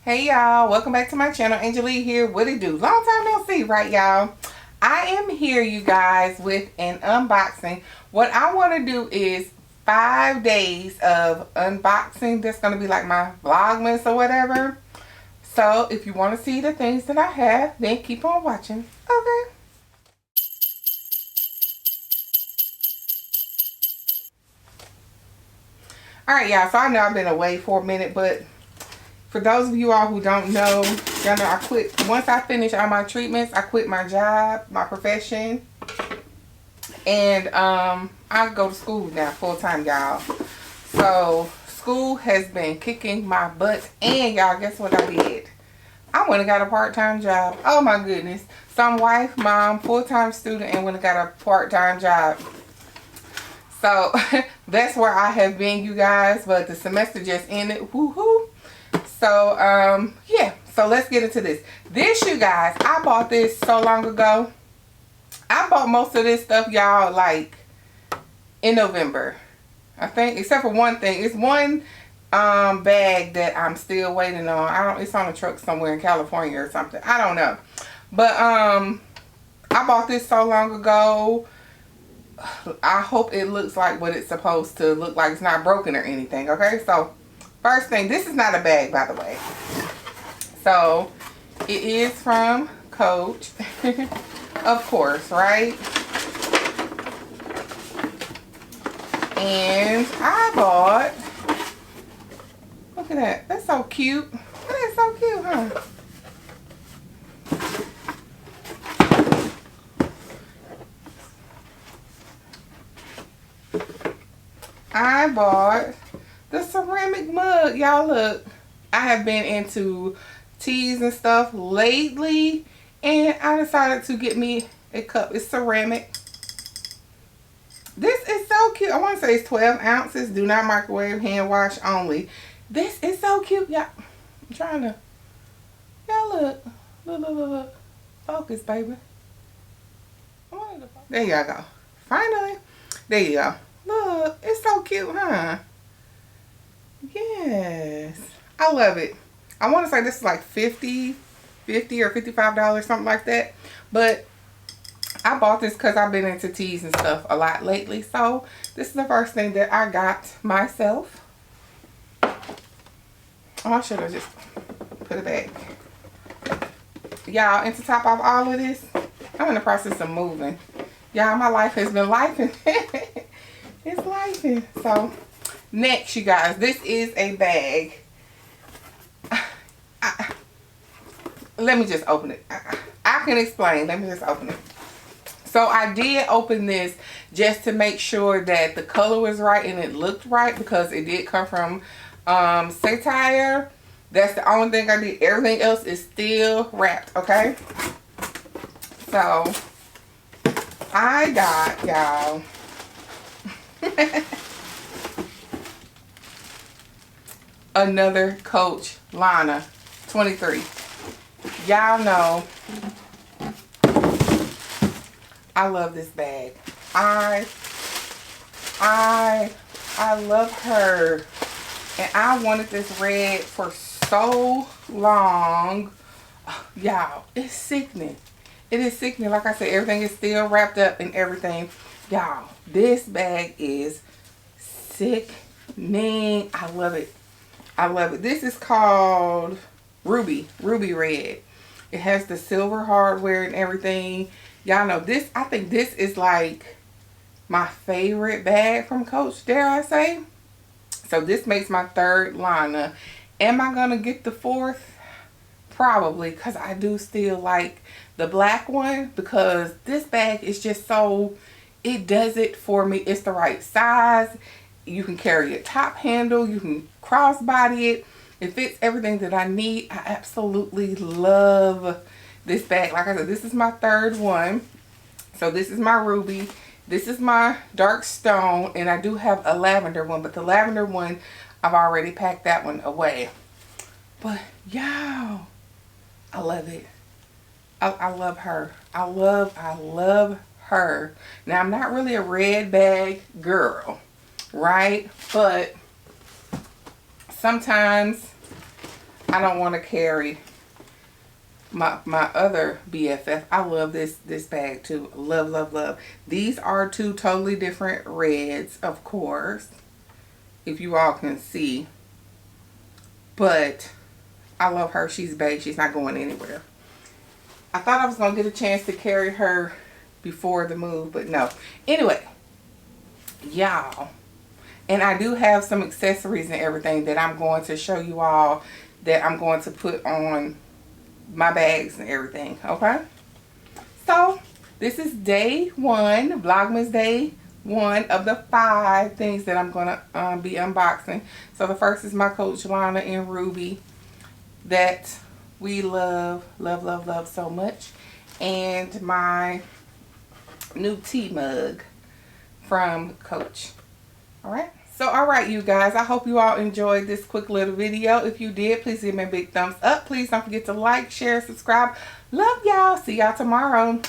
Hey y'all, welcome back to my channel. Angel here. What it do? Long time no see, right y'all? I am here, you guys, with an unboxing. What I want to do is 5 days of unboxing. That's going to be like my vlogmas or whatever. So if you want to see the things that I have, then keep on watching. Okay. Alright y'all, so I know I've been away for a minute, but for those of you all who don't know, y'all know I quit. Once I finish all my treatments, I quit my job, my profession. And I go to school now full-time, y'all. So school has been kicking my butt. And y'all, guess what I did? I went and got a part-time job. Oh my goodness. So I'm wife, mom, full-time student, and went and got a part-time job. So that's where I have been, you guys. But the semester just ended. Woohoo! So yeah, so let's get into this. This, you guys, I bought this so long ago. I bought most of this stuff, y'all, like in November, I think, except for one thing. It's one bag that I'm still waiting on. It's on a truck somewhere in California or something, I don't know. But I bought this so long ago. I hope it looks like what it's supposed to look like. It's not broken or anything. Okay, so first thing, this is not a bag, by the way. So it is from Coach. Of course, right? And I bought, look at that. That's so cute. That is so cute, huh? I bought the ceramic mug. Y'all look, I have been into teas and stuff lately, and I decided to get me a cup. It's ceramic. This is so cute. I want to say it's 12 ounces. Do not microwave, hand wash only. This is so cute, y'all. I'm trying to, y'all look. Look. Focus, baby. There y'all go. Finally. There you go. Look, it's so cute, huh? Yes. I love it. I want to say this is like $50 or $55, something like that. But I bought this because I've been into teas and stuff a lot lately. So this is the first thing that I got myself. Oh, I should have just put it back. Y'all, and to top off all of this, I'm in the process of moving. Y'all, my life has been lifing. It's lifing. So next, you guys, this is a bag. Let me just open it. I can explain. Let me just open it. So I did open this just to make sure that the color was right and it looked right, because it did come from satire. That's the only thing I did. Everything else is still wrapped, okay? So I got, y'all, another Coach Lana 23. Y'all know I love this bag. I love her. And I wanted this red for so long. Y'all, it's sickening. It is sickening. Like I said, everything is still wrapped up and everything. Y'all, this bag is sickening. I love it. I love it. This is called Ruby Red. It has the silver hardware and everything. Y'all know this. I think this is like my favorite bag from Coach, dare I say. So this makes my third Lana. Am I going to get the fourth? Probably, because I do still like the black one, because this bag is just so, it does it for me. It's the right size. You can carry a top handle. You can crossbody it. It fits everything that I need. I absolutely love this bag. Like I said, this is my third one. So this is my ruby. This is my dark stone. And I do have a lavender one. But the lavender one, I've already packed that one away. But y'all, I love it. I love her. I love her. Now, I'm not really a red bag girl, right? But sometimes I don't want to carry my other BFF. I love this bag too. Love, love, love. These are two totally different reds, of course, if you all can see. But I love her. She's beige. She's not going anywhere. I thought I was going to get a chance to carry her before the move, but no. Anyway, y'all. And I do have some accessories and everything that I'm going to show you all that I'm going to put on my bags and everything, okay? So, this is day 1, Vlogmas day 1 of the 5 things that I'm going to be unboxing. So, the first is my Coach Lana and Ruby that we love, love, love, love so much. And my new tea mug from Coach. Alright? So, alright, you guys, I hope you all enjoyed this quick little video. If you did, please give me a big thumbs up. Please don't forget to like, share, subscribe. Love y'all. See y'all tomorrow.